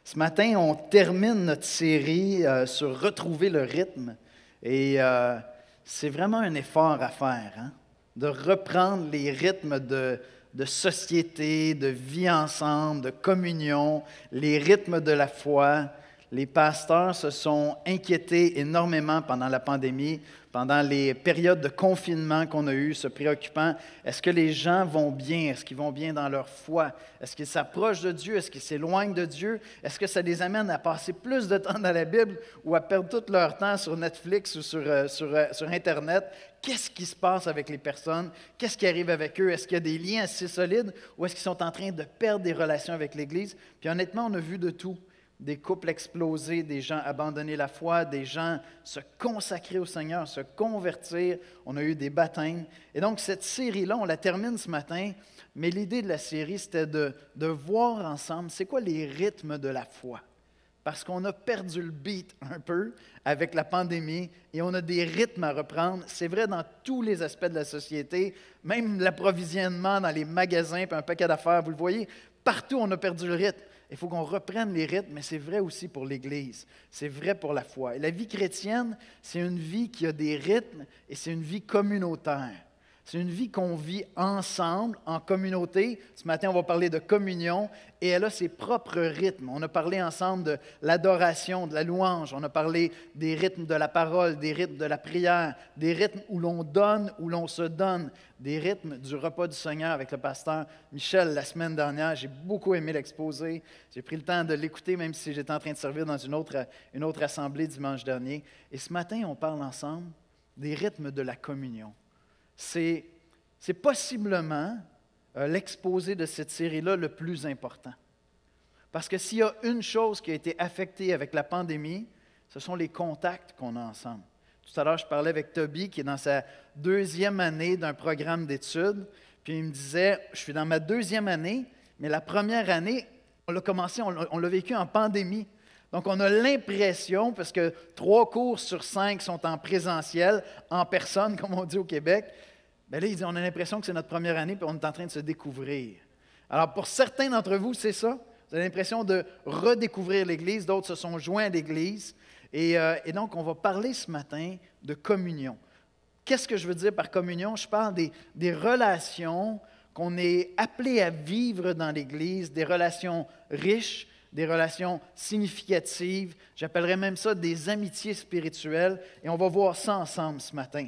Ce matin, on termine notre série sur retrouver le rythme. Et c'est vraiment un effort à faire, hein, de reprendre les rythmes de société, de vie ensemble, de communion, les rythmes de la foi. Les pasteurs se sont inquiétés énormément pendant la pandémie, pendant les périodes de confinement qu'on a eues, se préoccupant, est-ce que les gens vont bien? Est-ce qu'ils vont bien dans leur foi? Est-ce qu'ils s'approchent de Dieu? Est-ce qu'ils s'éloignent de Dieu? Est-ce que ça les amène à passer plus de temps dans la Bible ou à perdre tout leur temps sur Netflix ou sur Internet? Qu'est-ce qui se passe avec les personnes? Qu'est-ce qui arrive avec eux? Est-ce qu'il y a des liens assez solides ou est-ce qu'ils sont en train de perdre des relations avec l'Église? Puis honnêtement, on a vu de tout. Des couples exploser, des gens abandonner la foi, des gens se consacrer au Seigneur, se convertir. On a eu des baptêmes. Et donc, cette série-là, on la termine ce matin, mais l'idée de la série, c'était de voir ensemble, c'est quoi les rythmes de la foi? Parce qu'on a perdu le beat un peu avec la pandémie et on a des rythmes à reprendre. C'est vrai dans tous les aspects de la société, même l'approvisionnement dans les magasins, puis un paquet d'affaires, vous le voyez, partout on a perdu le rythme. Il faut qu'on reprenne les rythmes, mais c'est vrai aussi pour l'Église. C'est vrai pour la foi. Et la vie chrétienne, c'est une vie qui a des rythmes et c'est une vie communautaire. C'est une vie qu'on vit ensemble, en communauté. Ce matin, on va parler de communion et elle a ses propres rythmes. On a parlé ensemble de l'adoration, de la louange. On a parlé des rythmes de la parole, des rythmes de la prière, des rythmes où l'on donne, où l'on se donne, des rythmes du repas du Seigneur avec le pasteur Michel la semaine dernière. J'ai beaucoup aimé l'exposé. J'ai pris le temps de l'écouter, même si j'étais en train de servir dans une autre assemblée dimanche dernier. Et ce matin, on parle ensemble des rythmes de la communion. C'est possiblement l'exposé de cette série-là le plus important. Parce que s'il y a une chose qui a été affectée avec la pandémie, ce sont les contacts qu'on a ensemble. Tout à l'heure, je parlais avec Toby, qui est dans sa 2e année d'un programme d'études, puis il me disait, je suis dans ma 2e année, mais la première année, on l'a commencé, on l'a vécu en pandémie. Donc, on a l'impression, parce que 3 cours sur 5 sont en présentiel, en personne, comme on dit au Québec, bien là, il dit, on a l'impression que c'est notre première année, puis on est en train de se découvrir. Alors, pour certains d'entre vous, c'est ça. Vous avez l'impression de redécouvrir l'Église, d'autres se sont joints à l'Église. Et donc, on va parler ce matin de communion. Qu'est-ce que je veux dire par communion? Je parle des relations qu'on est appelé à vivre dans l'Église, des relations riches, des relations significatives, j'appellerais même ça des amitiés spirituelles, et on va voir ça ensemble ce matin.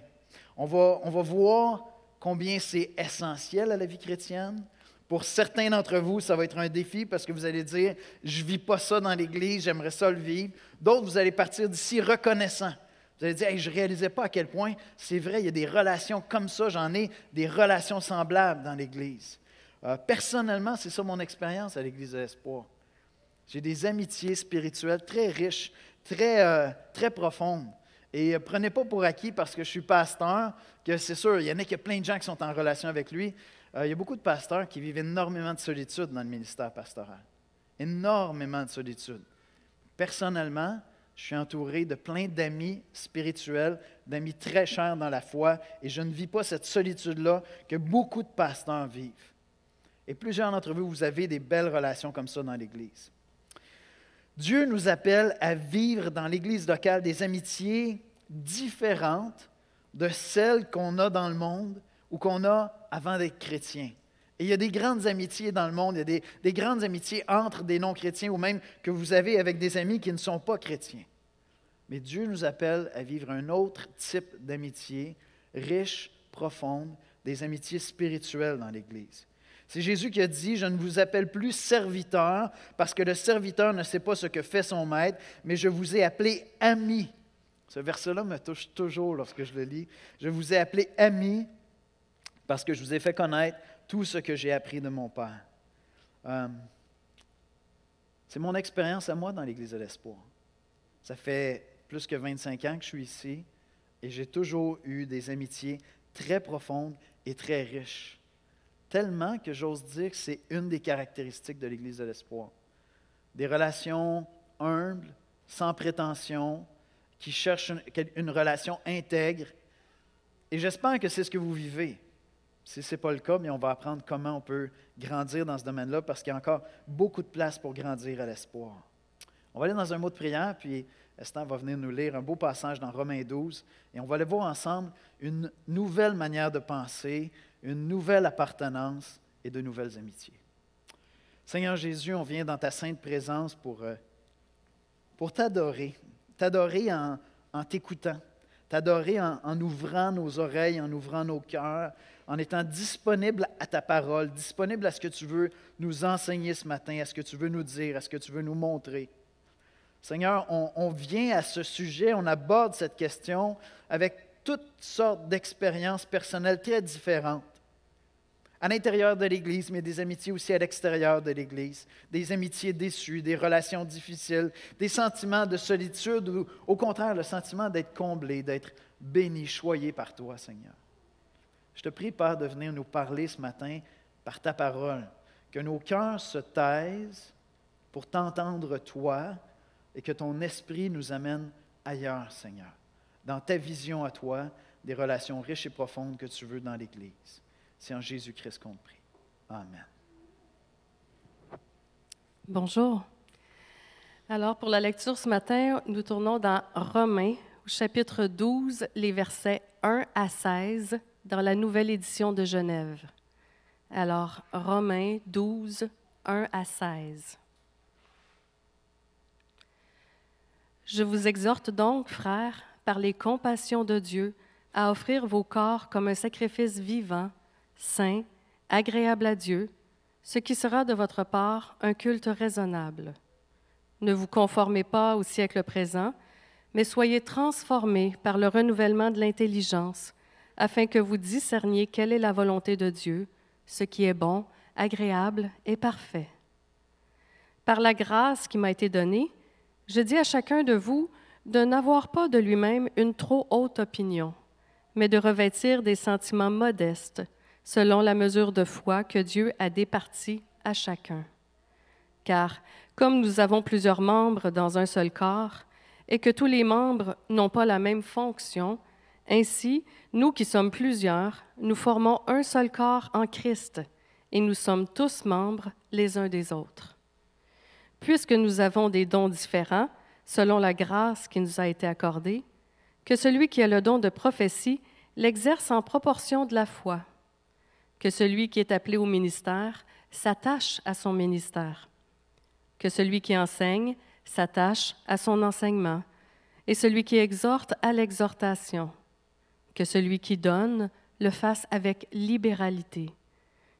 On va voir combien c'est essentiel à la vie chrétienne. Pour certains d'entre vous, ça va être un défi parce que vous allez dire « je ne vis pas ça dans l'Église, j'aimerais ça le vivre ». D'autres, vous allez partir d'ici reconnaissants. Vous allez dire hey, « je ne réalisais pas à quel point c'est vrai, il y a des relations comme ça, j'en ai des relations semblables dans l'Église ». Personnellement, c'est ça mon expérience à l'Église de l'Espoir. J'ai des amitiés spirituelles très riches, très profondes. Et prenez pas pour acquis parce que je suis pasteur, que c'est sûr, il y a plein de gens qui sont en relation avec lui. Il y a beaucoup de pasteurs qui vivent énormément de solitude dans le ministère pastoral. Énormément de solitude. Personnellement, je suis entouré de plein d'amis spirituels, d'amis très chers dans la foi, et je ne vis pas cette solitude-là que beaucoup de pasteurs vivent. Et plusieurs d'entre vous, vous avez des belles relations comme ça dans l'Église. Dieu nous appelle à vivre dans l'Église locale des amitiés différentes de celles qu'on a dans le monde ou qu'on a avant d'être chrétien. Et il y a des grandes amitiés dans le monde, il y a des grandes amitiés entre des non-chrétiens ou même que vous avez avec des amis qui ne sont pas chrétiens. Mais Dieu nous appelle à vivre un autre type d'amitié, riche, profonde, des amitiés spirituelles dans l'Église. C'est Jésus qui a dit « Je ne vous appelle plus serviteur parce que le serviteur ne sait pas ce que fait son maître, mais je vous ai appelé amis. » Ce verset-là me touche toujours lorsque je le lis. « Je vous ai appelé amis parce que je vous ai fait connaître tout ce que j'ai appris de mon Père. » C'est mon expérience à moi dans l'Église de l'Espoir. Ça fait plus que 25 ans que je suis ici et j'ai toujours eu des amitiés très profondes et très riches. Tellement que j'ose dire que c'est une des caractéristiques de l'Église de l'Espoir. Des relations humbles, sans prétention, qui cherchent une relation intègre. Et j'espère que c'est ce que vous vivez. Si ce n'est pas le cas, mais on va apprendre comment on peut grandir dans ce domaine-là parce qu'il y a encore beaucoup de place pour grandir à l'Espoir. On va aller dans un mot de prière, puis Esther va venir nous lire un beau passage dans Romains 12, et on va aller voir ensemble une nouvelle manière de penser, une nouvelle appartenance et de nouvelles amitiés. Seigneur Jésus, on vient dans ta sainte présence pour t'adorer, t'adorer en t'écoutant, t'adorer en ouvrant nos oreilles, en ouvrant nos cœurs, en étant disponible à ta parole, disponible à ce que tu veux nous enseigner ce matin, à ce que tu veux nous dire, à ce que tu veux nous montrer. Seigneur, on vient à ce sujet, on aborde cette question avec toutes sortes d'expériences personnelles très différentes. À l'intérieur de l'Église, mais des amitiés aussi à l'extérieur de l'Église, des amitiés déçues, des relations difficiles, des sentiments de solitude ou au contraire le sentiment d'être comblé, d'être béni, choyé par toi, Seigneur. Je te prie, Père, de venir nous parler ce matin par ta parole, que nos cœurs se taisent pour t'entendre toi et que ton esprit nous amène ailleurs, Seigneur, dans ta vision à toi, des relations riches et profondes que tu veux dans l'Église. C'est en Jésus-Christ qu'on te prie. Amen. Bonjour. Alors, pour la lecture ce matin, nous tournons dans Romains, au chapitre 12, les versets 1 à 16, dans la nouvelle édition de Genève. Alors, Romains 12, 1 à 16. Je vous exhorte donc, frères, par les compassions de Dieu, à offrir vos corps comme un sacrifice vivant, saint, agréable à Dieu, ce qui sera de votre part un culte raisonnable. Ne vous conformez pas au siècle présent, mais soyez transformés par le renouvellement de l'intelligence, afin que vous discerniez quelle est la volonté de Dieu, ce qui est bon, agréable et parfait. Par la grâce qui m'a été donnée, je dis à chacun de vous de n'avoir pas de lui-même une trop haute opinion, mais de revêtir des sentiments modestes, selon la mesure de foi que Dieu a départie à chacun. Car, comme nous avons plusieurs membres dans un seul corps, et que tous les membres n'ont pas la même fonction, ainsi, nous qui sommes plusieurs, nous formons un seul corps en Christ, et nous sommes tous membres les uns des autres. Puisque nous avons des dons différents, selon la grâce qui nous a été accordée, que celui qui a le don de prophétie l'exerce en proportion de la foi, que celui qui est appelé au ministère s'attache à son ministère, que celui qui enseigne s'attache à son enseignement, et celui qui exhorte à l'exhortation, que celui qui donne le fasse avec libéralité,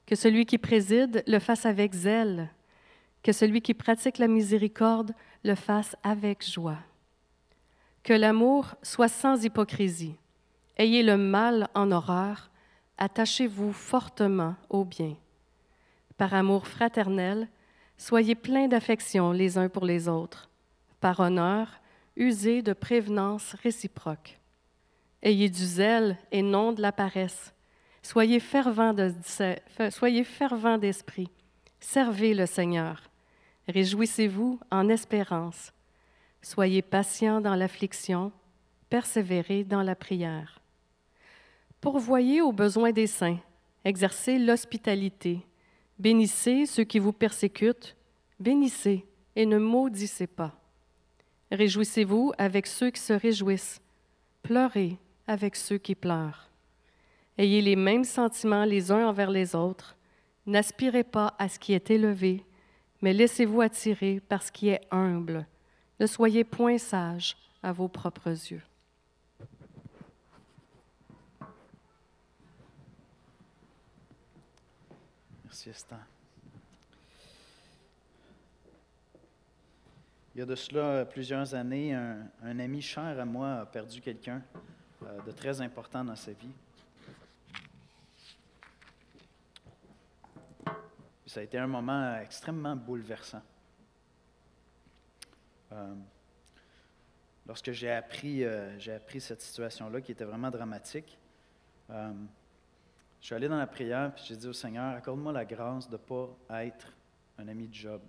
que celui qui préside le fasse avec zèle, que celui qui pratique la miséricorde le fasse avec joie. Que l'amour soit sans hypocrisie. Ayez le mal en horreur, attachez-vous fortement au bien. Par amour fraternel, soyez pleins d'affection les uns pour les autres. Par honneur, usez de prévenance réciproque. Ayez du zèle et non de la paresse. Soyez fervents d'esprit. Servez le Seigneur. Réjouissez-vous en espérance. Soyez patients dans l'affliction. Persévérez dans la prière. Pourvoyez aux besoins des saints, exercez l'hospitalité, bénissez ceux qui vous persécutent, bénissez et ne maudissez pas. Réjouissez-vous avec ceux qui se réjouissent, pleurez avec ceux qui pleurent. Ayez les mêmes sentiments les uns envers les autres, n'aspirez pas à ce qui est élevé, mais laissez-vous attirer par ce qui est humble. Ne soyez point sages à vos propres yeux. Merci, Esther. Il y a de cela plusieurs années, un ami cher à moi a perdu quelqu'un de très important dans sa vie. Ça a été un moment extrêmement bouleversant. Lorsque j'ai appris cette situation-là, qui était vraiment dramatique, je suis allé dans la prière et j'ai dit au Seigneur, accorde-moi la grâce de ne pas être un ami de Job.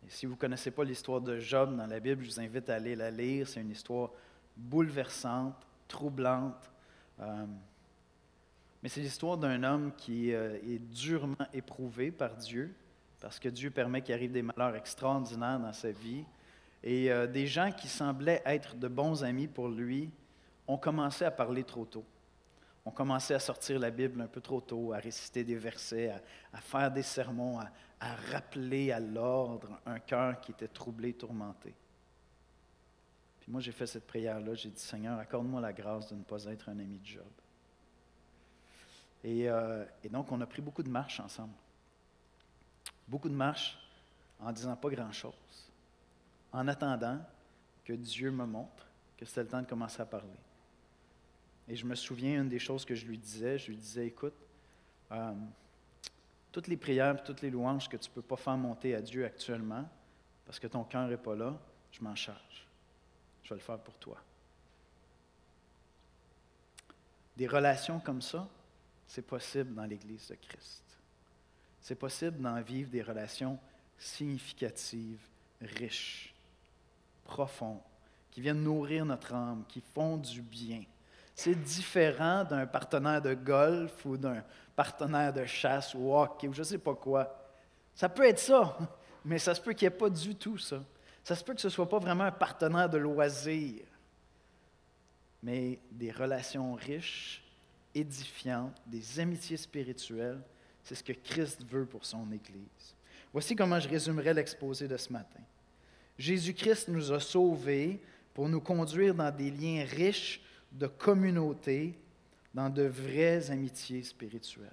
Et si vous ne connaissez pas l'histoire de Job dans la Bible, je vous invite à aller la lire. C'est une histoire bouleversante, troublante. Mais c'est l'histoire d'un homme qui est durement éprouvé par Dieu, parce que Dieu permet qu'il arrive des malheurs extraordinaires dans sa vie. Et des gens qui semblaient être de bons amis pour lui ont commencé à parler trop tôt. On commençait à sortir la Bible un peu trop tôt, à réciter des versets, à faire des sermons, à rappeler à l'ordre un cœur qui était troublé, tourmenté. Puis moi, j'ai fait cette prière-là, j'ai dit, Seigneur, accorde-moi la grâce de ne pas être un ami de Job. Et donc, on a pris beaucoup de marches ensemble. Beaucoup de marches en disant pas grand-chose, en attendant que Dieu me montre que c'était le temps de commencer à parler. Et je me souviens, une des choses que je lui disais, écoute, toutes les prières, toutes les louanges que tu ne peux pas faire monter à Dieu actuellement, parce que ton cœur n'est pas là, je m'en charge. Je vais le faire pour toi. Des relations comme ça, c'est possible dans l'Église de Christ. C'est possible d'en vivre des relations significatives, riches, profondes, qui viennent nourrir notre âme, qui font du bien. C'est différent d'un partenaire de golf ou d'un partenaire de chasse ou hockey ou je ne sais pas quoi. Ça peut être ça, mais ça se peut qu'il n'y ait pas du tout ça. Ça se peut que ce ne soit pas vraiment un partenaire de loisir, mais des relations riches, édifiantes, des amitiés spirituelles, c'est ce que Christ veut pour son Église. Voici comment je résumerai l'exposé de ce matin. Jésus-Christ nous a sauvés pour nous conduire dans des liens riches de communauté, dans de vraies amitiés spirituelles.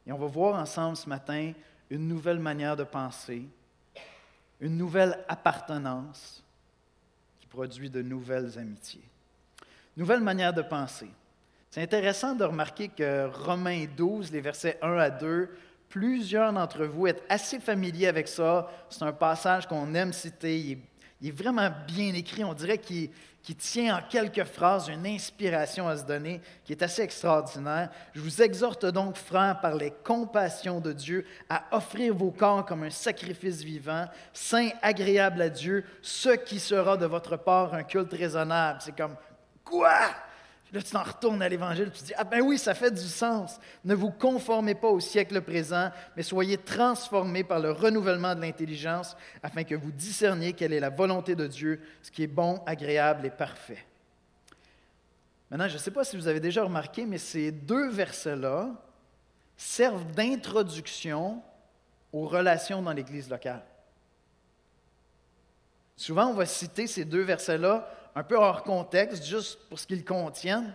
Et on va voir ensemble ce matin une nouvelle manière de penser, une nouvelle appartenance qui produit de nouvelles amitiés. Nouvelle manière de penser. C'est intéressant de remarquer que Romains 12, les versets 1 à 2, plusieurs d'entre vous êtes assez familiers avec ça. C'est un passage qu'on aime citer. Il est vraiment bien écrit. On dirait qu'il tient en quelques phrases une inspiration à se donner qui est assez extraordinaire. Je vous exhorte donc, frères, par les compassions de Dieu, à offrir vos corps comme un sacrifice vivant, saint, agréable à Dieu, ce qui sera de votre part un culte raisonnable. C'est comme, quoi? Là, tu t'en retournes à l'Évangile, tu te dis, ah ben oui, ça fait du sens. Ne vous conformez pas au siècle présent, mais soyez transformés par le renouvellement de l'intelligence, afin que vous discerniez quelle est la volonté de Dieu, ce qui est bon, agréable et parfait. Maintenant, je ne sais pas si vous avez déjà remarqué, mais ces deux versets-là servent d'introduction aux relations dans l'Église locale. Souvent, on va citer ces deux versets-là un peu hors contexte, juste pour ce qu'ils contiennent.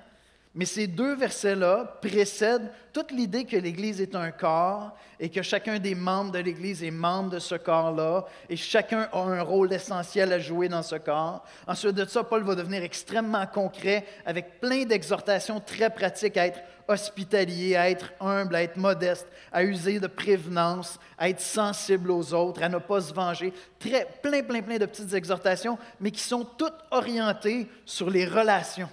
Mais ces deux versets-là précèdent toute l'idée que l'Église est un corps et que chacun des membres de l'Église est membre de ce corps-là et chacun a un rôle essentiel à jouer dans ce corps. Ensuite de ça, Paul va devenir extrêmement concret avec plein d'exhortations très pratiques à être hospitalier, à être humble, à être modeste, à user de prévenance, à être sensible aux autres, à ne pas se venger. Plein de petites exhortations, mais qui sont toutes orientées sur les relations.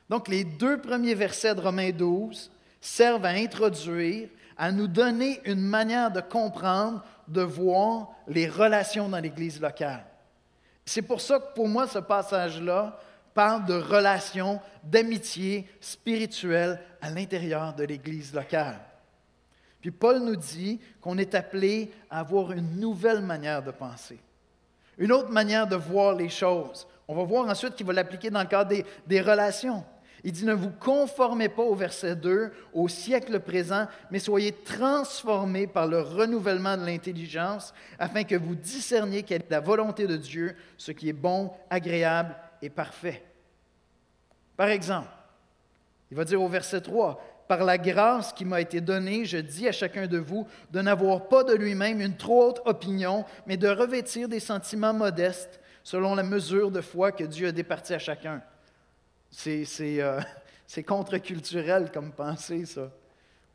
Donc, les deux premiers versets de Romains 12 servent à introduire, à nous donner une manière de comprendre, de voir les relations dans l'Église locale. C'est pour ça que pour moi, ce passage-là parle de relations, d'amitié spirituelle à l'intérieur de l'Église locale. Puis Paul nous dit qu'on est appelé à avoir une nouvelle manière de penser, une autre manière de voir les choses. On va voir ensuite qu'il va l'appliquer dans le cadre des relations. Il dit, ne vous conformez pas au verset 2, au siècle présent, mais soyez transformés par le renouvellement de l'intelligence, afin que vous discerniez quelle est la volonté de Dieu, ce qui est bon, agréable et parfait. Par exemple, il va dire au verset 3, « Par la grâce qui m'a été donnée, je dis à chacun de vous de n'avoir pas de lui-même une trop haute opinion, mais de revêtir des sentiments modestes, selon la mesure de foi que Dieu a départie à chacun. » C'est contre-culturel comme pensée, ça.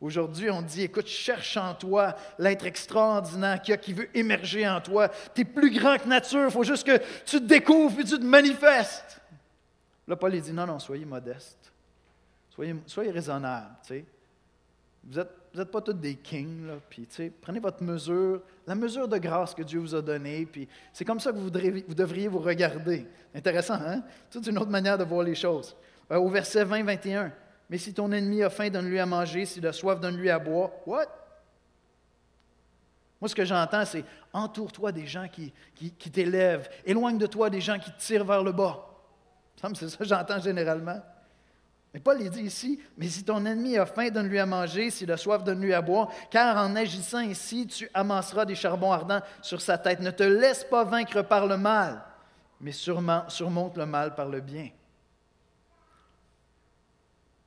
Aujourd'hui, on dit, écoute, cherche en toi l'être extraordinaire qui veut émerger en toi. Tu es plus grand que nature, il faut juste que tu te découvres et tu te manifestes. Là, Paul dit, non, soyez modestes. Soyez raisonnables, tu sais. Vous n'êtes pas tous des kings, là, puis tu sais, prenez votre mesure, la mesure de grâce que Dieu vous a donnée, puis c'est comme ça que vous devriez vous regarder. Intéressant, hein? Toute une autre manière de voir les choses. Au verset 20-21, « Mais si ton ennemi a faim, donne-lui à manger, s'il a soif, donne-lui à boire. » What? Moi, ce que j'entends, c'est entoure-toi des gens qui t'élèvent, éloigne de toi des gens qui te tirent vers le bas. C'est ça que j'entends généralement. Mais Paul il dit ici, mais si ton ennemi a faim, donne-lui à manger, s'il a soif, donne-lui à boire, car en agissant ainsi, tu amasseras des charbons ardents sur sa tête. Ne te laisse pas vaincre par le mal, mais surmonte le mal par le bien.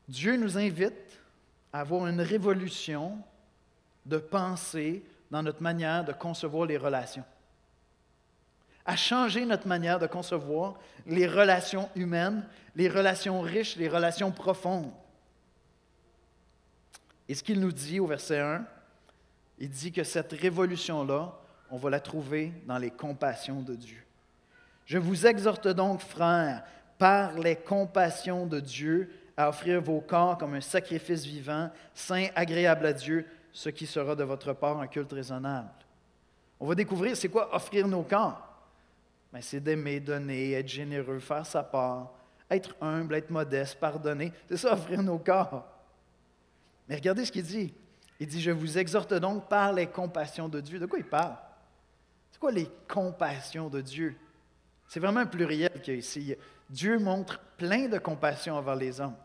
Dieu nous invite à avoir une révolution de pensée dans notre manière de concevoir les relations. À changer notre manière de concevoir les relations humaines, les relations riches, les relations profondes. Et ce qu'il nous dit au verset 1, il dit que cette révolution-là, on va la trouver dans les compassions de Dieu. Je vous exhorte donc, frères, par les compassions de Dieu, à offrir vos corps comme un sacrifice vivant, saint, agréable à Dieu, ce qui sera de votre part un culte raisonnable. On va découvrir c'est quoi offrir nos corps. Bien, c'est d'aimer, donner, être généreux, faire sa part, être humble, être modeste, pardonner. C'est ça, offrir nos corps. Mais regardez ce qu'il dit. Il dit, je vous exhorte donc par les compassions de Dieu. De quoi il parle? C'est quoi les compassions de Dieu? C'est vraiment un pluriel qu'il y a ici. Dieu montre plein de compassion envers les hommes.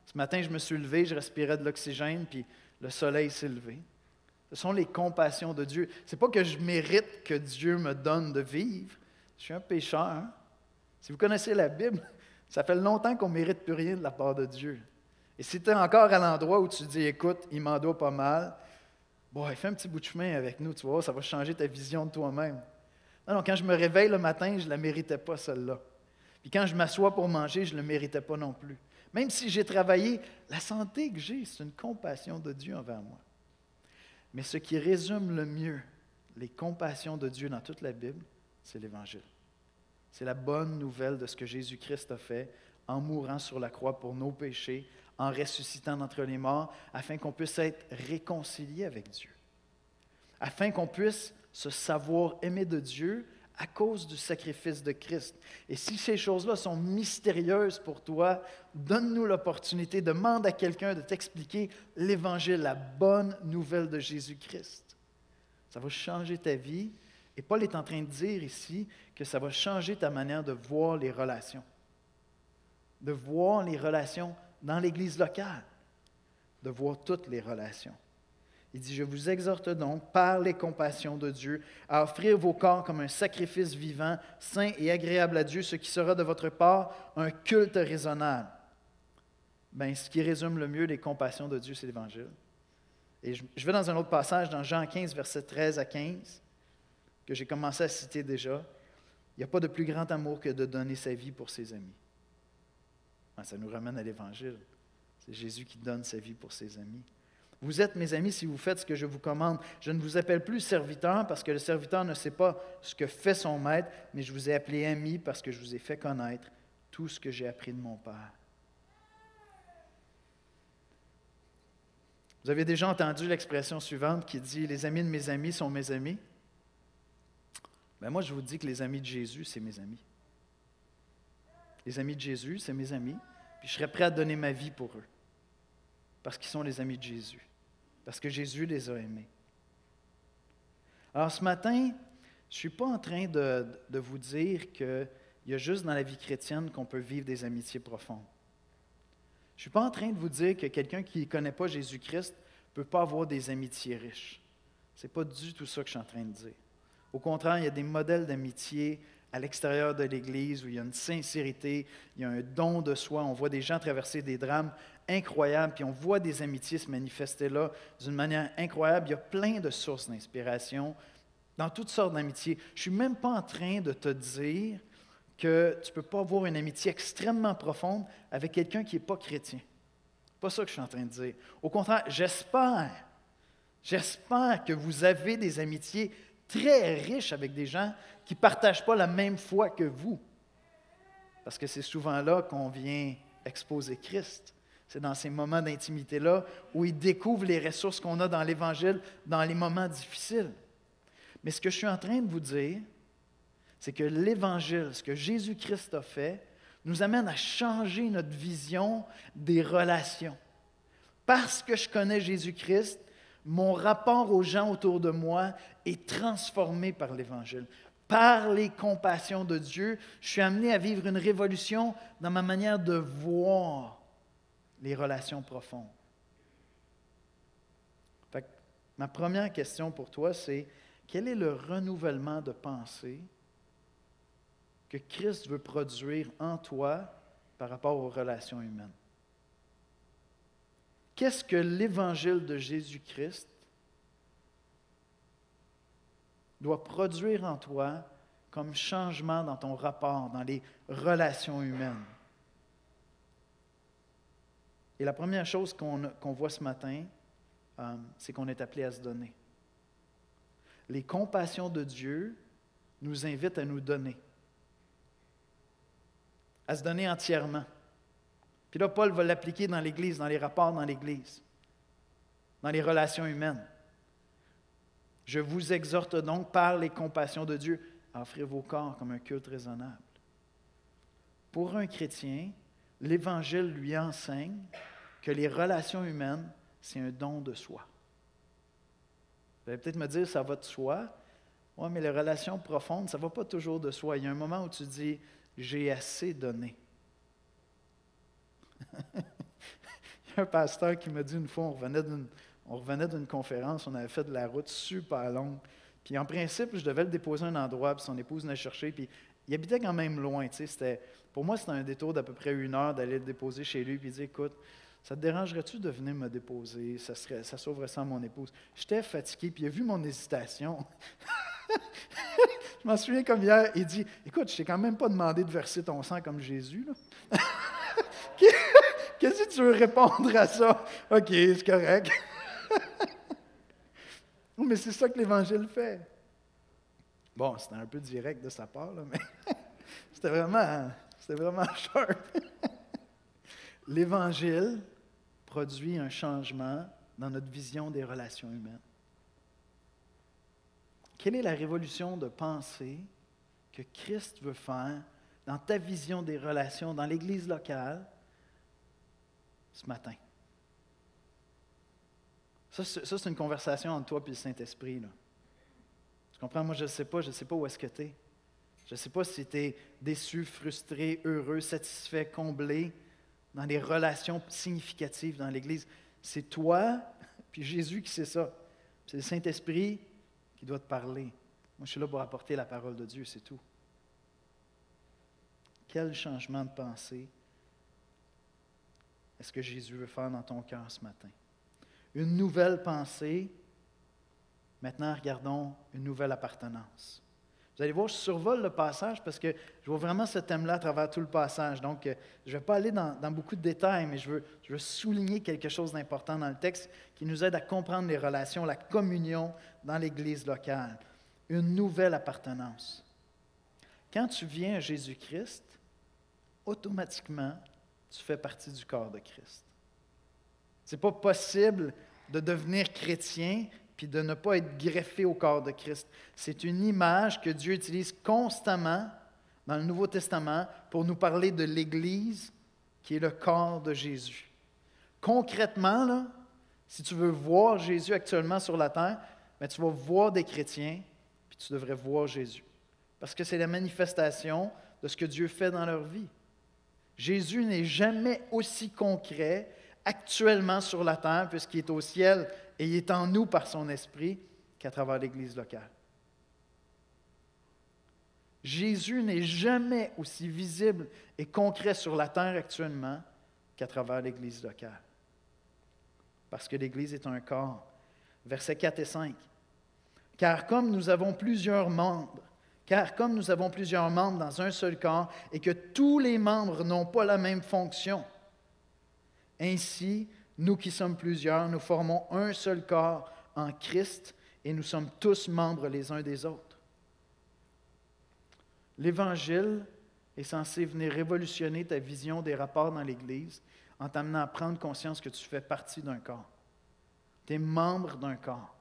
Ce matin, je me suis levé, je respirais de l'oxygène, puis le soleil s'est levé. Ce sont les compassions de Dieu. Ce n'est pas que je mérite que Dieu me donne de vivre. Je suis un pécheur. Hein? Si vous connaissez la Bible, ça fait longtemps qu'on ne mérite plus rien de la part de Dieu. Et si tu es encore à l'endroit où tu dis, écoute, il m'en doit pas mal, bon, fais un petit bout de chemin avec nous, tu vois, ça va changer ta vision de toi-même. Non, quand je me réveille le matin, je ne la méritais pas, celle-là. Puis quand je m'assois pour manger, je ne le méritais pas non plus. Même si j'ai travaillé, la santé que j'ai, c'est une compassion de Dieu envers moi. Mais ce qui résume le mieux les compassions de Dieu dans toute la Bible, c'est l'Évangile. C'est la bonne nouvelle de ce que Jésus-Christ a fait en mourant sur la croix pour nos péchés, en ressuscitant d'entre les morts, afin qu'on puisse être réconcilié avec Dieu, afin qu'on puisse se savoir aimé de Dieu à cause du sacrifice de Christ. Et si ces choses-là sont mystérieuses pour toi, donne-nous l'opportunité, demande à quelqu'un de t'expliquer l'Évangile, la bonne nouvelle de Jésus-Christ. Ça va changer ta vie. Et Paul est en train de dire ici que ça va changer ta manière de voir les relations. De voir les relations dans l'Église locale. De voir toutes les relations. Il dit, je vous exhorte donc, par les compassions de Dieu, à offrir vos corps comme un sacrifice vivant, saint et agréable à Dieu, ce qui sera de votre part un culte raisonnable. Bien, ce qui résume le mieux les compassions de Dieu, c'est l'Évangile. Et je vais dans un autre passage, dans Jean 15, versets 13 à 15, que j'ai commencé à citer déjà. Il n'y a pas de plus grand amour que de donner sa vie pour ses amis. Ben, ça nous ramène à l'Évangile. C'est Jésus qui donne sa vie pour ses amis. Vous êtes mes amis si vous faites ce que je vous commande. Je ne vous appelle plus serviteur parce que le serviteur ne sait pas ce que fait son maître, mais je vous ai appelé ami parce que je vous ai fait connaître tout ce que j'ai appris de mon Père. Vous avez déjà entendu l'expression suivante qui dit « Les amis de mes amis sont mes amis ». Ben moi, je vous dis que les amis de Jésus, c'est mes amis. Les amis de Jésus, c'est mes amis, puis je serais prêt à donner ma vie pour eux, parce qu'ils sont les amis de Jésus, parce que Jésus les a aimés. Alors ce matin, je ne suis pas en train de vous dire qu'il y a juste dans la vie chrétienne qu'on peut vivre des amitiés profondes. Je ne suis pas en train de vous dire que quelqu'un qui ne connaît pas Jésus-Christ ne peut pas avoir des amitiés riches. Ce n'est pas du tout ça que je suis en train de dire. Au contraire, il y a des modèles d'amitié à l'extérieur de l'Église où il y a une sincérité, il y a un don de soi. On voit des gens traverser des drames incroyables, puis on voit des amitiés se manifester là d'une manière incroyable. Il y a plein de sources d'inspiration dans toutes sortes d'amitiés. Je ne suis même pas en train de te dire que tu ne peux pas avoir une amitié extrêmement profonde avec quelqu'un qui n'est pas chrétien. C'est pas ça que je suis en train de dire. Au contraire, j'espère que vous avez des amitiés très riches avec des gens qui ne partagent pas la même foi que vous. Parce que c'est souvent là qu'on vient exposer Christ. C'est dans ces moments d'intimité-là où ils découvrent les ressources qu'on a dans l'Évangile dans les moments difficiles. Mais ce que je suis en train de vous dire, c'est que l'Évangile, ce que Jésus-Christ a fait, nous amène à changer notre vision des relations. Parce que je connais Jésus-Christ, Mon rapport aux gens autour de moi est transformé par l'Évangile. Par les compassions de Dieu, je suis amené à vivre une révolution dans ma manière de voir les relations profondes. Fait que ma première question pour toi, c'est quel est le renouvellement de pensée que Christ veut produire en toi par rapport aux relations humaines? Qu'est-ce que l'Évangile de Jésus-Christ doit produire en toi comme changement dans ton rapport, dans les relations humaines? Et la première chose qu'on voit ce matin, c'est qu'on est appelé à se donner. Les compassions de Dieu nous invitent à nous donner, à se donner entièrement. Puis là, Paul va l'appliquer dans l'Église, dans les rapports dans l'Église, dans les relations humaines. Je vous exhorte donc par les compassions de Dieu à offrir vos corps comme un culte raisonnable. Pour un chrétien, l'Évangile lui enseigne que les relations humaines, c'est un don de soi. Vous allez peut-être me dire, ça va de soi. Oui, mais les relations profondes, ça ne va pas toujours de soi. Il y a un moment où tu dis, j'ai assez donné. Il y a un pasteur qui m'a dit une fois, on revenait d'une conférence, on avait fait de la route super longue. Puis en principe, je devais le déposer à un endroit, puis son épouse venait le chercher, puis il habitait quand même loin. Pour moi, c'était un détour d'à peu près 1 heure d'aller le déposer chez lui, puis il dit, écoute, ça te dérangerait-tu de venir me déposer? Ça sauverait ça à mon épouse. J'étais fatigué, puis il a vu mon hésitation. Je m'en souviens comme hier, il dit, écoute, je t'ai quand même pas demandé de verser ton sang comme Jésus, là. Qu'est-ce que tu veux répondre à ça? OK, c'est correct. Mais c'est ça que l'Évangile fait. Bon, c'était un peu direct de sa part, là, mais c'était vraiment sharp. L'Évangile produit un changement dans notre vision des relations humaines. Quelle est la révolution de pensée que Christ veut faire dans ta vision des relations, dans l'Église locale, ce matin? Ça, c'est une conversation entre toi et le Saint-Esprit, là. Tu comprends? Moi, je ne sais pas où est-ce que tu es. Je ne sais pas si tu es déçu, frustré, heureux, satisfait, comblé dans les relations significatives dans l'Église. C'est toi, puis Jésus qui sait ça. C'est le Saint-Esprit qui doit te parler. Moi, je suis là pour apporter la parole de Dieu, c'est tout. Quel changement de pensée est-ce que Jésus veut faire dans ton cœur ce matin? Une nouvelle pensée. Maintenant, regardons une nouvelle appartenance. Vous allez voir, je survole le passage parce que je vois vraiment ce thème-là à travers tout le passage. Donc, je ne vais pas aller dans beaucoup de détails, mais je veux souligner quelque chose d'important dans le texte qui nous aide à comprendre les relations, la communion dans l'Église locale. Une nouvelle appartenance. Quand tu viens à Jésus-Christ, automatiquement, tu fais partie du corps de Christ. Ce n'est pas possible de devenir chrétien puis de ne pas être greffé au corps de Christ. C'est une image que Dieu utilise constamment dans le Nouveau Testament pour nous parler de l'Église qui est le corps de Jésus. Concrètement, là, si tu veux voir Jésus actuellement sur la terre, bien, tu vas voir des chrétiens puis tu devrais voir Jésus. Parce que c'est la manifestation de ce que Dieu fait dans leur vie. Jésus n'est jamais aussi concret actuellement sur la terre, puisqu'il est au ciel et il est en nous par son esprit, qu'à travers l'Église locale. Jésus n'est jamais aussi visible et concret sur la terre actuellement qu'à travers l'Église locale. Parce que l'Église est un corps. Versets 4 et 5. Car comme nous avons plusieurs membres dans un seul corps et que tous les membres n'ont pas la même fonction, ainsi, nous qui sommes plusieurs, nous formons un seul corps en Christ et nous sommes tous membres les uns des autres. L'Évangile est censé venir révolutionner ta vision des rapports dans l'Église en t'amenant à prendre conscience que tu fais partie d'un corps. Tu es membre d'un corps.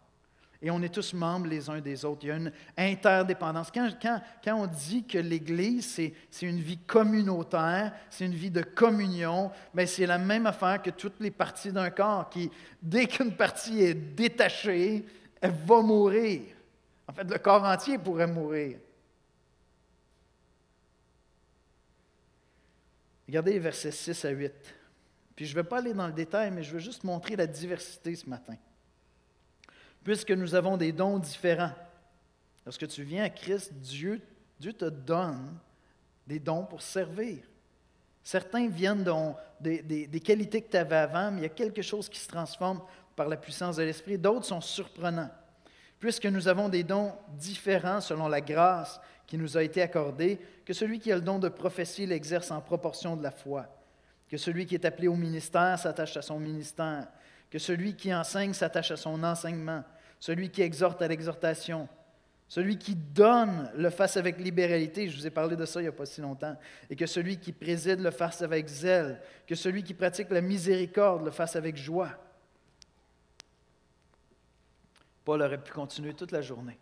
Et on est tous membres les uns des autres. Il y a une interdépendance. Quand on dit que l'Église, c'est une vie communautaire, c'est une vie de communion, bien, c'est la même affaire que toutes les parties d'un corps qui, dès qu'une partie est détachée, elle va mourir. En fait, le corps entier pourrait mourir. Regardez les versets 6 à 8. Puis je ne vais pas aller dans le détail, mais je veux juste montrer la diversité ce matin. Puisque nous avons des dons différents. Lorsque tu viens à Christ, Dieu te donne des dons pour servir. Certains viennent des qualités que tu avais avant, mais il y a quelque chose qui se transforme par la puissance de l'Esprit. D'autres sont surprenants. Puisque nous avons des dons différents selon la grâce qui nous a été accordée, que celui qui a le don de prophétie l'exerce en proportion de la foi, que celui qui est appelé au ministère s'attache à son ministère, que celui qui enseigne s'attache à son enseignement, celui qui exhorte à l'exhortation, celui qui donne le fasse avec libéralité, je vous ai parlé de ça il n'y a pas si longtemps, et que celui qui préside le fasse avec zèle, que celui qui pratique la miséricorde le fasse avec joie. Paul aurait pu continuer toute la journée.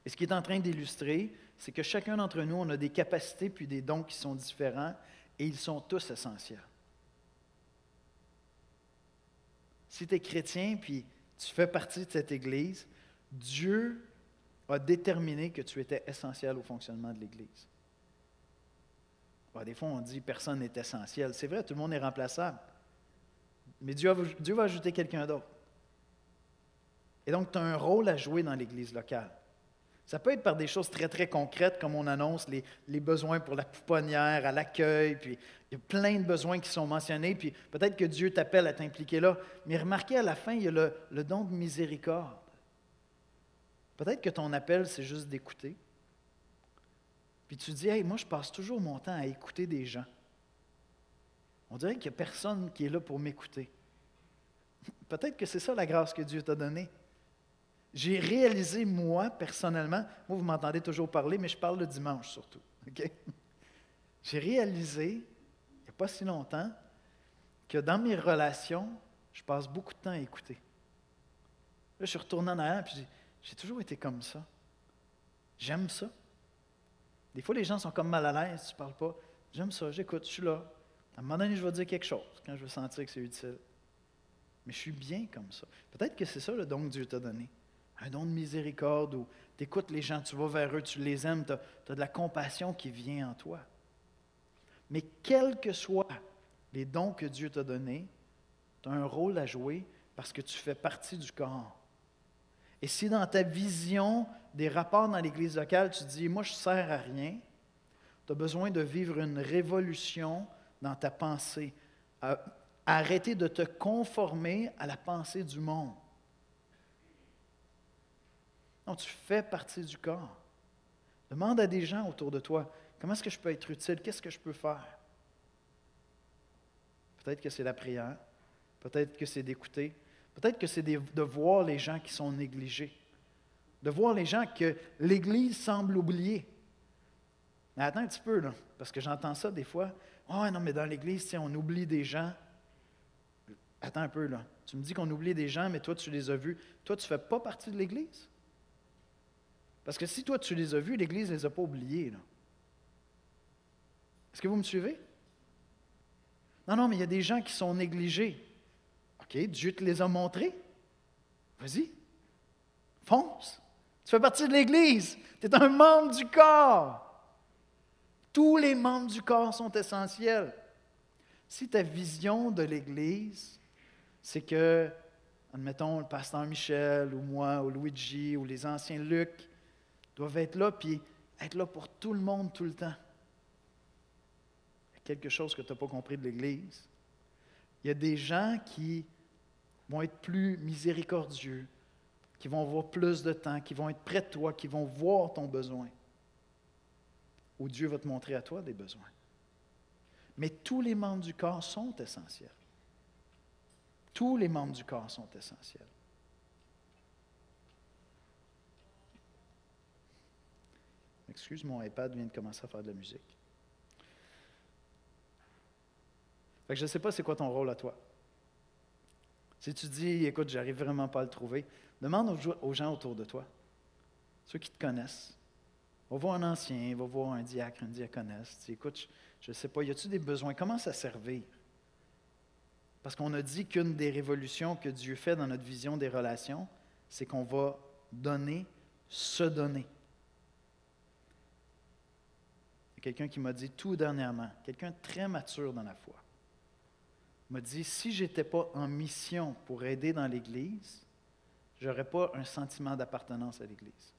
Et ce qu'il est en train d'illustrer, c'est que chacun d'entre nous, on a des capacités puis des dons qui sont différents, et ils sont tous essentiels. Si tu es chrétien puis tu fais partie de cette Église, Dieu a déterminé que tu étais essentiel au fonctionnement de l'Église. Bon, des fois, on dit que personne n'est essentiel. C'est vrai, tout le monde est remplaçable. Mais Dieu va ajouter quelqu'un d'autre. Et donc, tu as un rôle à jouer dans l'Église locale. Ça peut être par des choses très, très concrètes, comme on annonce les besoins pour la pouponnière, à l'accueil, puis il y a plein de besoins qui sont mentionnés, puis peut-être que Dieu t'appelle à t'impliquer là. Mais remarquez, à la fin, il y a le don de miséricorde. Peut-être que ton appel, c'est juste d'écouter. Puis tu dis, « Hey, moi, je passe toujours mon temps à écouter des gens. On dirait qu'il n'y a personne qui est là pour m'écouter. » Peut-être que c'est ça la grâce que Dieu t'a donnée. J'ai réalisé, moi, personnellement, moi, vous m'entendez toujours parler, mais je parle le dimanche surtout. Okay? J'ai réalisé, il n'y a pas si longtemps, que dans mes relations, je passe beaucoup de temps à écouter. Là, je suis retourné en arrière, puis j'ai toujours été comme ça. J'aime ça. Des fois, les gens sont comme mal à l'aise, tu ne parles pas. J'aime ça, j'écoute, je suis là. À un moment donné, je vais dire quelque chose quand je veux sentir que c'est utile. Mais je suis bien comme ça. Peut-être que c'est ça le don que Dieu t'a donné. Un don de miséricorde où tu écoutes les gens, tu vas vers eux, tu les aimes, tu as de la compassion qui vient en toi. Mais quels que soient les dons que Dieu t'a donnés, tu as un rôle à jouer parce que tu fais partie du corps. Et si dans ta vision des rapports dans l'Église locale, tu te dis « Moi, je ne sers à rien », tu as besoin de vivre une révolution dans ta pensée. Arrêter de te conformer à la pensée du monde. Non, tu fais partie du corps. Demande à des gens autour de toi, comment est-ce que je peux être utile? Qu'est-ce que je peux faire? Peut-être que c'est la prière, peut-être que c'est d'écouter, peut-être que c'est de voir les gens qui sont négligés, de voir les gens que l'Église semble oublier. Mais attends un petit peu, là, parce que j'entends ça des fois. « Oh non, mais dans l'Église, on oublie des gens. » Attends un peu, là. Tu me dis qu'on oublie des gens, mais toi, tu les as vus. Toi, tu ne fais pas partie de l'Église? Parce que si toi, tu les as vus, l'Église ne les a pas oubliés, là. Est-ce que vous me suivez? Non, mais il y a des gens qui sont négligés. OK, Dieu te les a montrés. Vas-y, fonce. Tu fais partie de l'Église. Tu es un membre du corps. Tous les membres du corps sont essentiels. Si ta vision de l'Église, c'est que, admettons, le pasteur Michel, ou moi, ou Luigi, ou les anciens Luc, doivent être là, puis être là pour tout le monde, tout le temps. Il y a quelque chose que tu n'as pas compris de l'Église. Il y a des gens qui vont être plus miséricordieux, qui vont avoir plus de temps, qui vont être près de toi, qui vont voir ton besoin. Ou Dieu va te montrer à toi des besoins. Mais tous les membres du corps sont essentiels. Tous les membres du corps sont essentiels. Excuse, mon iPad vient de commencer à faire de la musique. Fait que je ne sais pas c'est quoi ton rôle à toi. Si tu dis, écoute, j'arrive vraiment pas à le trouver, demande aux gens autour de toi, ceux qui te connaissent. Va voir un ancien, va voir un diacre, une diaconesse. Dis, écoute, je ne sais pas, y a-t-il des besoins? Commence à servir. Parce qu'on a dit qu'une des révolutions que Dieu fait dans notre vision des relations, c'est qu'on va donner, se donner. Il y a quelqu'un qui m'a dit tout dernièrement, quelqu'un de très mature dans la foi, m'a dit, si je n'étais pas en mission pour aider dans l'Église, je n'aurais pas un sentiment d'appartenance à l'Église.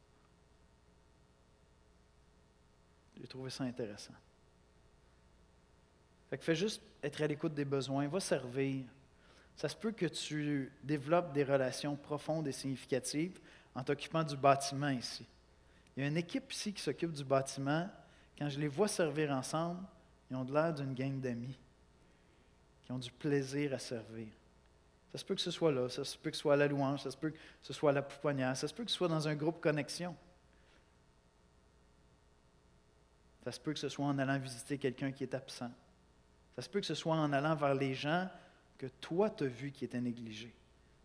J'ai trouvé ça intéressant. Fait que fais juste être à l'écoute des besoins, va servir. Ça se peut que tu développes des relations profondes et significatives en t'occupant du bâtiment ici. Il y a une équipe ici qui s'occupe du bâtiment. Quand je les vois servir ensemble, ils ont de l'air d'une gang d'amis qui ont du plaisir à servir. Ça se peut que ce soit là, ça se peut que ce soit à la louange, ça se peut que ce soit à la pouponnière, ça se peut que ce soit dans un groupe connexion. Ça se peut que ce soit en allant visiter quelqu'un qui est absent. Ça se peut que ce soit en allant vers les gens que toi tu as vu qui étaient négligés.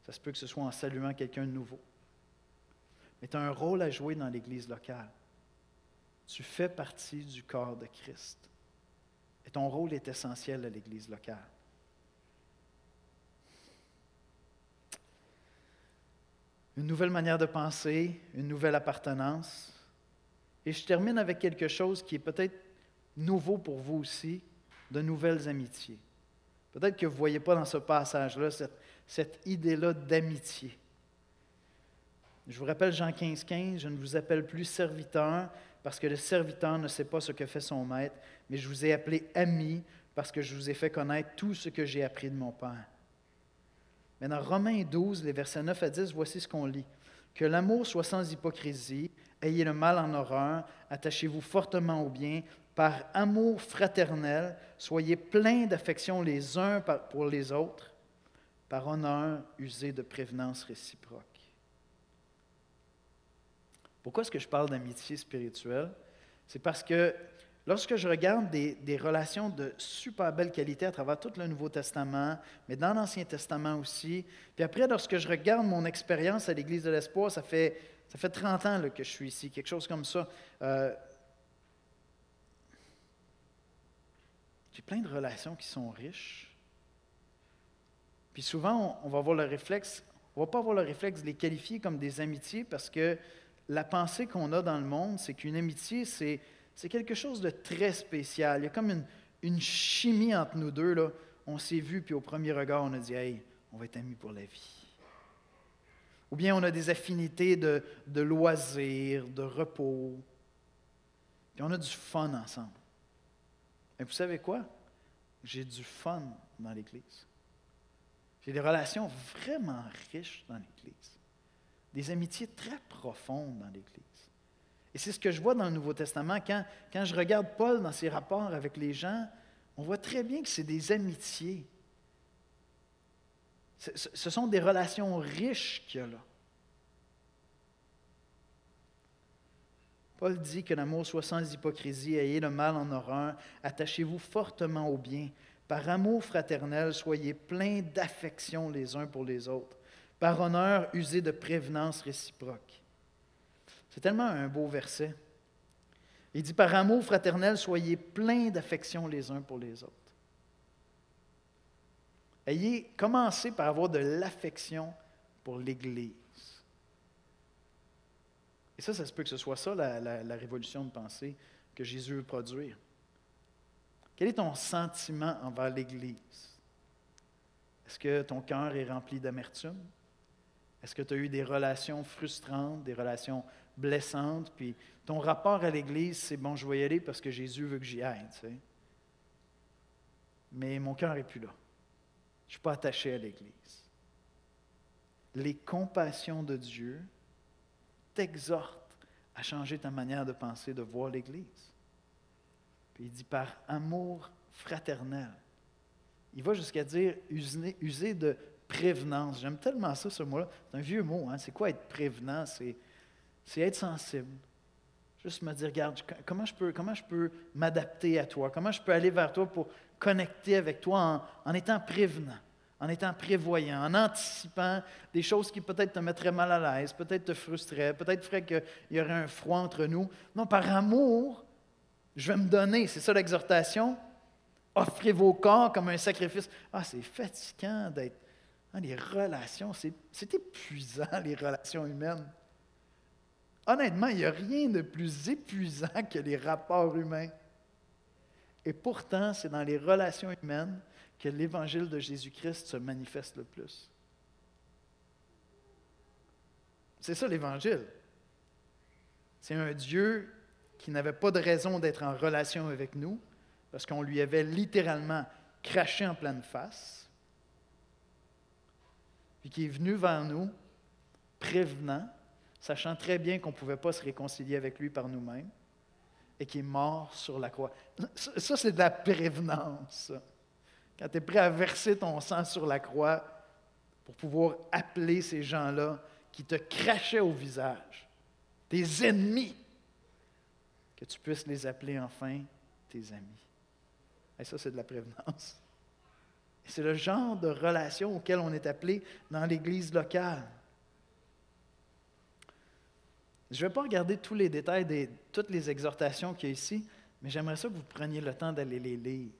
Ça se peut que ce soit en saluant quelqu'un de nouveau. Mais tu as un rôle à jouer dans l'Église locale. Tu fais partie du corps de Christ. Et ton rôle est essentiel à l'Église locale. Une nouvelle manière de penser, une nouvelle appartenance. Et je termine avec quelque chose qui est peut-être nouveau pour vous aussi, de nouvelles amitiés. Peut-être que vous ne voyez pas dans ce passage-là cette idée-là d'amitié. Je vous rappelle Jean 15,15, « Je ne vous appelle plus serviteur, parce que le serviteur ne sait pas ce que fait son maître, mais je vous ai appelé ami, parce que je vous ai fait connaître tout ce que j'ai appris de mon Père. » Mais dans Romains 12, les versets 9 à 10, voici ce qu'on lit. « Que l'amour soit sans hypocrisie, ayez le mal en horreur, attachez-vous fortement au bien, par amour fraternel, soyez pleins d'affection les uns pour les autres, par honneur, usez de prévenance réciproque. » Pourquoi est-ce que je parle d'amitié spirituelle? C'est parce que lorsque je regarde des relations de super belle qualité à travers tout le Nouveau Testament, mais dans l'Ancien Testament aussi, puis après, lorsque je regarde mon expérience à l'Église de l'Espoir, ça fait 30 ans là, que je suis ici, quelque chose comme ça. J'ai plein de relations qui sont riches. Puis souvent, on va avoir le réflexe, on ne va pas avoir le réflexe de les qualifier comme des amitiés parce que la pensée qu'on a dans le monde, c'est qu'une amitié, c'est quelque chose de très spécial. Il y a comme une chimie entre nous deux. Là. On s'est vus, puis au premier regard, on a dit « Hey, on va être amis pour la vie. » Ou bien on a des affinités de loisirs, de repos. Puis on a du fun ensemble. Et vous savez quoi? J'ai du fun dans l'Église. J'ai des relations vraiment riches dans l'Église. Des amitiés très profondes dans l'Église. Et c'est ce que je vois dans le Nouveau Testament. Quand je regarde Paul dans ses rapports avec les gens, on voit très bien que c'est des amitiés. Ce sont des relations riches qu'il y a là. Paul dit que l'amour soit sans hypocrisie, ayez le mal en horreur, attachez-vous fortement au bien. Par amour fraternel, soyez pleins d'affection les uns pour les autres. Par honneur, usez de prévenance réciproque. C'est tellement un beau verset. Il dit, par amour fraternel, soyez pleins d'affection les uns pour les autres. Commencez par avoir de l'affection pour l'Église. Et ça se peut que ce soit ça, la révolution de pensée que Jésus veut produire. Quel est ton sentiment envers l'Église? Est-ce que ton cœur est rempli d'amertume? Est-ce que tu as eu des relations frustrantes, des relations blessantes, puis ton rapport à l'Église, c'est bon, je vais y aller parce que Jésus veut que j'y aille, tu sais. Mais mon cœur n'est plus là. Je ne suis pas attaché à l'Église. Les compassions de Dieu t'exhortent à changer ta manière de penser, de voir l'Église. Puis il dit par amour fraternel. Il va jusqu'à dire user de prévenance. J'aime tellement ça, ce mot-là. C'est un vieux mot. Hein? C'est quoi être prévenant? C'est être sensible. Juste me dire, regarde, comment je peux m'adapter à toi? Comment je peux aller vers toi pour connecter avec toi en étant prévenant, en étant prévoyant, en anticipant des choses qui peut-être te mettraient mal à l'aise, peut-être te frustreraient, peut-être feraient qu'il y aurait un froid entre nous. Non, par amour, je vais me donner. C'est ça l'exhortation. Offrez vos corps comme un sacrifice. Ah, c'est fatigant d'être dans les relations. C'est épuisant, les relations humaines. Honnêtement, il n'y a rien de plus épuisant que les rapports humains. Et pourtant, c'est dans les relations humaines que l'Évangile de Jésus-Christ se manifeste le plus. C'est ça l'Évangile. C'est un Dieu qui n'avait pas de raison d'être en relation avec nous, parce qu'on lui avait littéralement craché en pleine face, puis qui est venu vers nous, prévenant, sachant très bien qu'on ne pouvait pas se réconcilier avec lui par nous-mêmes, et qui est mort sur la croix. Ça, c'est de la prévenance. Quand tu es prêt à verser ton sang sur la croix pour pouvoir appeler ces gens-là qui te crachaient au visage, tes ennemis, que tu puisses les appeler enfin tes amis. Et ça, c'est de la prévenance. Et c'est le genre de relation auquel on est appelé dans l'Église locale. Je ne vais pas regarder tous les détails de toutes les exhortations qu'il y a ici, mais j'aimerais ça que vous preniez le temps d'aller les lire.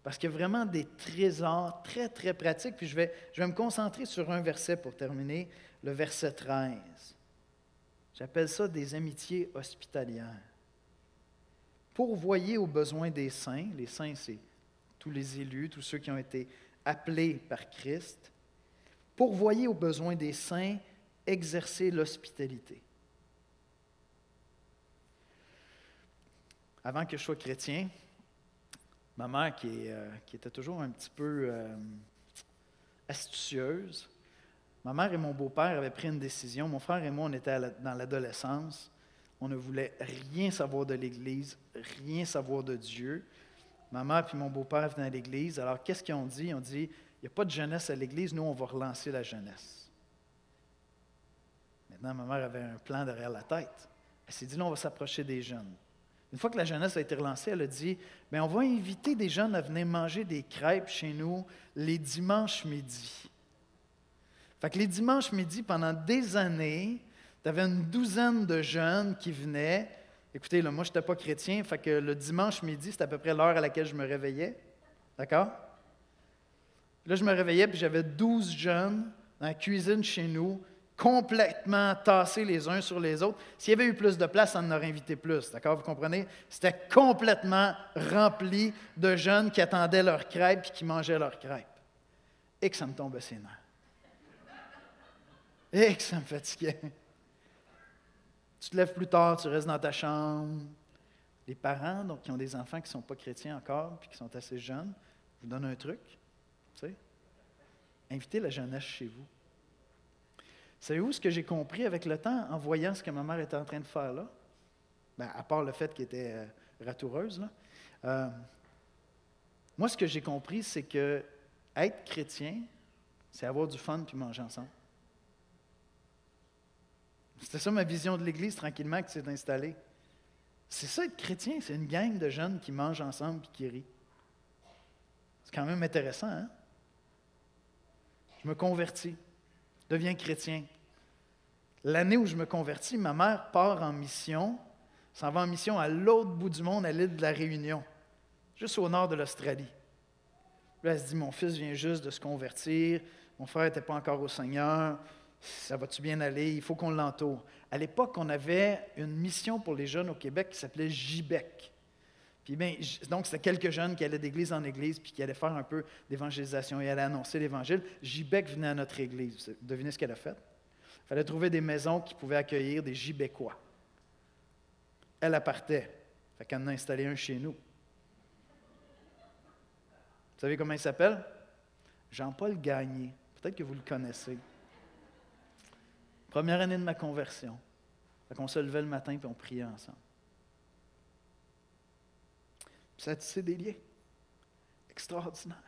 Parce qu'il y a vraiment des trésors très, très pratiques. Puis je vais me concentrer sur un verset pour terminer, le verset 13. J'appelle ça des amitiés hospitalières. Pourvoyez aux besoins des saints. Les saints, c'est tous les élus, tous ceux qui ont été appelés par Christ. Pourvoyez aux besoins des saints, exercez l'hospitalité. Avant que je sois chrétien, ma mère, qui était toujours un petit peu astucieuse, ma mère et mon beau-père avaient pris une décision. Mon frère et moi, on était dans l'adolescence. On ne voulait rien savoir de l'Église, rien savoir de Dieu. Ma mère et mon beau-père venaient à l'Église. Alors, qu'est-ce qu'ils ont dit? Ils ont dit, il n'y a pas de jeunesse à l'Église, nous, on va relancer la jeunesse. Maintenant, ma mère avait un plan derrière la tête. Elle s'est dit, là, on va s'approcher des jeunes. Une fois que la jeunesse a été relancée, elle a dit, bien, on va inviter des jeunes à venir manger des crêpes chez nous les dimanches midi. Fait que les dimanches midi, pendant des années, tu avais une douzaine de jeunes qui venaient. Écoutez, là, moi, je n'étais pas chrétien, fait que le dimanche midi, c'était à peu près l'heure à laquelle je me réveillais. D'accord? Là, je me réveillais, puis j'avais 12 jeunes dans la cuisine chez nous, complètement tassés les uns sur les autres. S'il y avait eu plus de place, on en aurait invité plus. D'accord? Vous comprenez? C'était complètement rempli de jeunes qui attendaient leurs crêpes et qui mangeaient leurs crêpes. Et que ça me tombait ses nerfs. Et que ça me fatiguait. Tu te lèves plus tard, tu restes dans ta chambre. Les parents donc, qui ont des enfants qui ne sont pas chrétiens encore puis qui sont assez jeunes, je vous donne un truc. Tu sais? Invitez la jeunesse chez vous. Savez-vous ce que j'ai compris avec le temps en voyant ce que ma mère était en train de faire là? Bien, à part le fait qu'elle était ratoureuse, là. Moi, ce que j'ai compris, c'est que être chrétien, c'est avoir du fun puis manger ensemble. C'était ça ma vision de l'Église, tranquillement, qui s'est installée. C'est ça être chrétien, c'est une gang de jeunes qui mangent ensemble et qui rient. C'est quand même intéressant, hein? Je me convertis, je deviens chrétien. L'année où je me convertis, ma mère part en mission, s'en va en mission à l'autre bout du monde, à l'île de la Réunion, juste au nord de l'Australie. Là, elle se dit, mon fils vient juste de se convertir, mon frère n'était pas encore au Seigneur, ça va-tu bien aller, il faut qu'on l'entoure. À l'époque, on avait une mission pour les jeunes au Québec qui s'appelait JBEC. Puis bien, donc, c'était quelques jeunes qui allaient d'église en église puis qui allaient faire un peu d'évangélisation et allaient annoncer l'Évangile. JBEC venait à notre église. Devinez ce qu'elle a fait? Il fallait trouver des maisons qui pouvaient accueillir des JBECois. Elle partait. Fait qu'elle en a installé un chez nous. Vous savez comment il s'appelle? Jean-Paul Gagné. Peut-être que vous le connaissez. Première année de ma conversion. Fait qu'on se levait le matin et on priait ensemble. Puis ça a tissé des liens extraordinaires.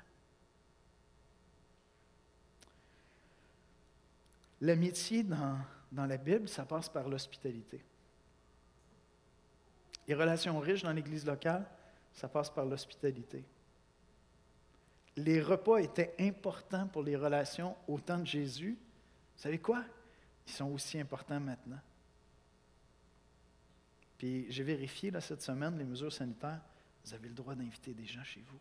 L'amitié dans la Bible, ça passe par l'hospitalité. Les relations riches dans l'Église locale, ça passe par l'hospitalité. les repas étaient importants pour les relations au temps de Jésus, vous savez quoi? Ils sont aussi importants maintenant. Puis j'ai vérifié là, cette semaine les mesures sanitaires. Vous avez le droit d'inviter des gens chez vous.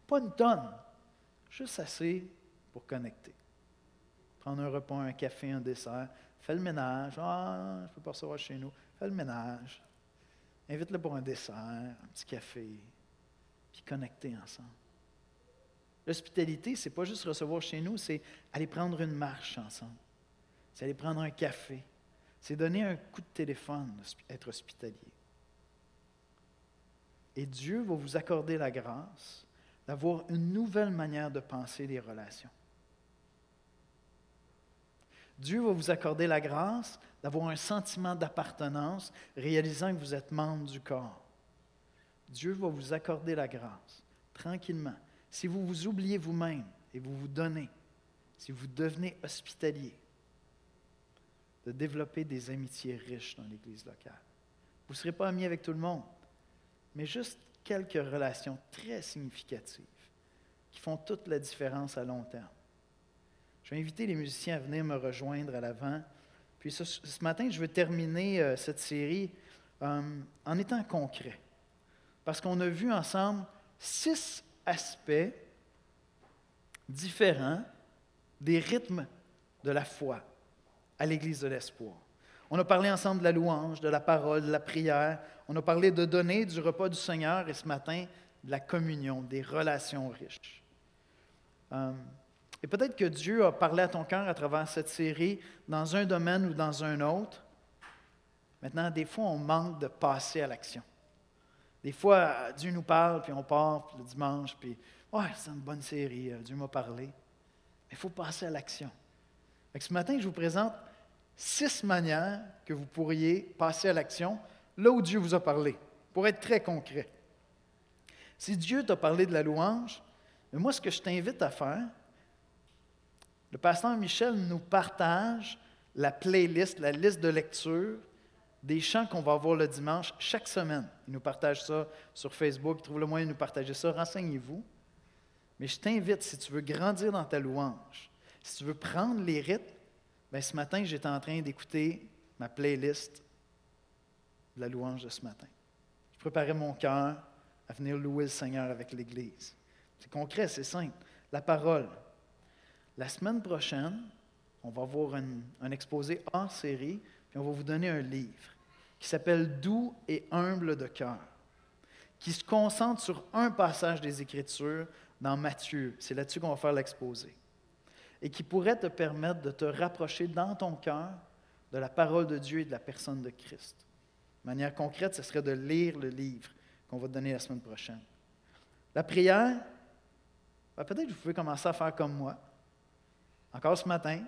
Pas une tonne, juste assez pour connecter. Prendre un repas, un café, un dessert. Fais le ménage. Ah, je ne peux pas recevoir chez nous. Fais le ménage. Invite-le pour un dessert, un petit café. Puis connecter ensemble. L'hospitalité, ce n'est pas juste recevoir chez nous, c'est aller prendre une marche ensemble. C'est aller prendre un café. C'est donner un coup de téléphone, être hospitalier. Et Dieu va vous accorder la grâce d'avoir une nouvelle manière de penser les relations. Dieu va vous accorder la grâce d'avoir un sentiment d'appartenance, réalisant que vous êtes membre du corps. Dieu va vous accorder la grâce, tranquillement. Si vous vous oubliez vous-même et vous vous donnez, si vous devenez hospitalier, de développer des amitiés riches dans l'Église locale. Vous ne serez pas amis avec tout le monde, mais juste quelques relations très significatives qui font toute la différence à long terme. Je vais inviter les musiciens à venir me rejoindre à l'avant. Puis ce matin, je veux terminer cette série en étant concret. Parce qu'on a vu ensemble 6 aspects différents des rythmes de la foi à l'Église de l'Espoir. On a parlé ensemble de la louange, de la parole, de la prière. On a parlé de donner, du repas du Seigneur et ce matin, de la communion, des relations riches. Et peut-être que Dieu a parlé à ton cœur à travers cette série dans un domaine ou dans un autre. Maintenant, des fois, on manque de passer à l'action. Des fois, Dieu nous parle, puis on part puis le dimanche, puis « Ouais, c'est une bonne série, Dieu m'a parlé. » Mais il faut passer à l'action. Ce matin, je vous présente 6 manières que vous pourriez passer à l'action là où Dieu vous a parlé, pour être très concret. Si Dieu t'a parlé de la louange, moi, ce que je t'invite à faire, le pasteur Michel nous partage la playlist, la liste de lecture des chants qu'on va avoir le dimanche chaque semaine. Il nous partage ça sur Facebook, il trouve le moyen de nous partager ça. Renseignez-vous. Mais je t'invite, si tu veux grandir dans ta louange, si tu veux prendre les rythmes, bien, ce matin, j'étais en train d'écouter ma playlist de la louange de ce matin. Je préparais mon cœur à venir louer le Seigneur avec l'Église. C'est concret, c'est simple. La parole. La semaine prochaine, on va avoir un exposé hors série, puis on va vous donner un livre qui s'appelle « Doux et humble de cœur », qui se concentre sur un passage des Écritures dans Matthieu. C'est là-dessus qu'on va faire l'exposé. Et qui pourrait te permettre de te rapprocher dans ton cœur de la parole de Dieu et de la personne de Christ. De manière concrète, ce serait de lire le livre qu'on va te donner la semaine prochaine. La prière, ben peut-être que vous pouvez commencer à faire comme moi. Encore ce matin,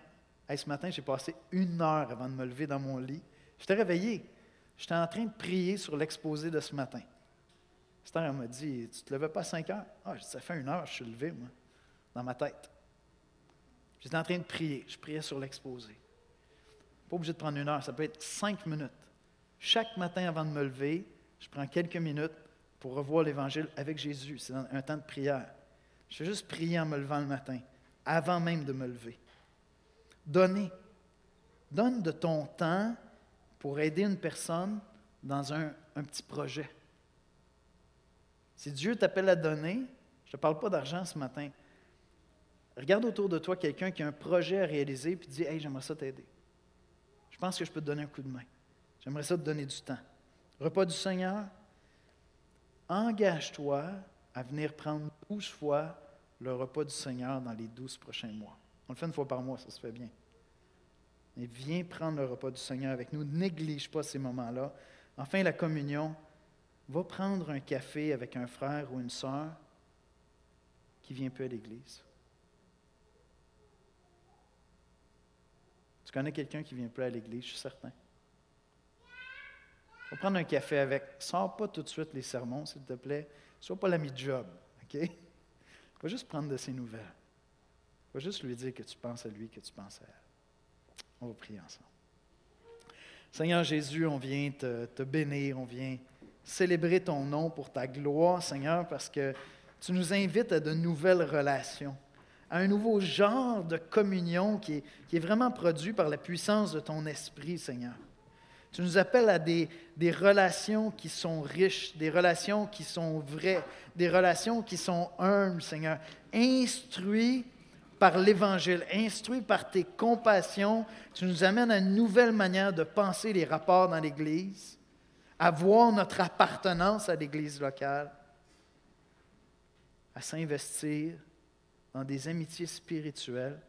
j'ai passé 1 heure avant de me lever dans mon lit. J'étais réveillé. J'étais en train de prier sur l'exposé de ce matin. Esther m'a dit, « Tu ne te levais pas à 5 heures? » Ah, ça fait 1 heure, je suis levé, moi, dans ma tête. J'étais en train de prier. Je priais sur l'exposé. Pas obligé de prendre 1 heure, ça peut être 5 minutes. Chaque matin avant de me lever, je prends quelques minutes pour revoir l'Évangile avec Jésus. C'est un temps de prière. Je fais juste prier en me levant le matin, avant même de me lever. Donner. Donne de ton temps pour aider une personne dans un petit projet. Si Dieu t'appelle à donner, je ne te parle pas d'argent ce matin. Regarde autour de toi quelqu'un qui a un projet à réaliser et dis « Hey, j'aimerais ça t'aider. Je pense que je peux te donner un coup de main. J'aimerais ça te donner du temps. » Repas du Seigneur, engage-toi à venir prendre 12 fois le repas du Seigneur dans les 12 prochains mois. On le fait 1 fois par mois, ça se fait bien. Mais viens prendre le repas du Seigneur avec nous. Ne néglige pas ces moments-là. Enfin, la communion, va prendre un café avec un frère ou une sœur qui vient peu à l'Église. Tu connais quelqu'un qui vient peu à l'Église, je suis certain. Va prendre un café avec. Sors pas tout de suite les sermons, s'il te plaît. Sois pas l'ami de Job, OK? Va juste prendre de ses nouvelles. Va juste lui dire que tu penses à lui, que tu penses à elle. On va prier ensemble. Seigneur Jésus, on vient te bénir, on vient célébrer ton nom pour ta gloire, Seigneur, parce que Tu nous invites à de nouvelles relations, à un nouveau genre de communion qui est vraiment produit par la puissance de ton esprit, Seigneur. Tu nous appelles à des relations qui sont riches, des relations qui sont vraies, des relations qui sont humbles, Seigneur. Instruis par l'Évangile, instruis par tes compassions, tu nous amènes à une nouvelle manière de penser les rapports dans l'Église, à voir notre appartenance à l'Église locale, à s'investir dans des amitiés spirituelles,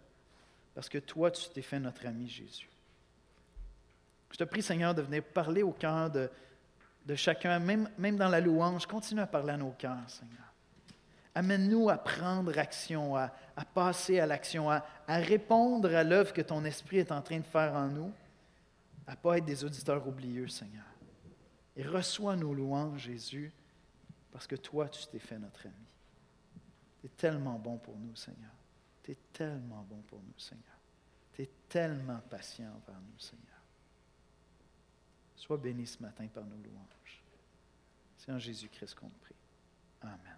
parce que toi, tu t'es fait notre ami Jésus. Je te prie, Seigneur, de venir parler au cœur de chacun, même dans la louange. Continue à parler à nos cœurs, Seigneur. Amène-nous à prendre action, à passer à l'action, à répondre à l'œuvre que ton Esprit est en train de faire en nous, à ne pas être des auditeurs oublieux, Seigneur. Et reçois nos louanges, Jésus, parce que toi, tu t'es fait notre ami. Tu es tellement bon pour nous, Seigneur. Tu es tellement bon pour nous, Seigneur. Tu es tellement patient envers nous, Seigneur. Sois béni ce matin par nos louanges. C'est en Jésus-Christ qu'on te prie. Amen.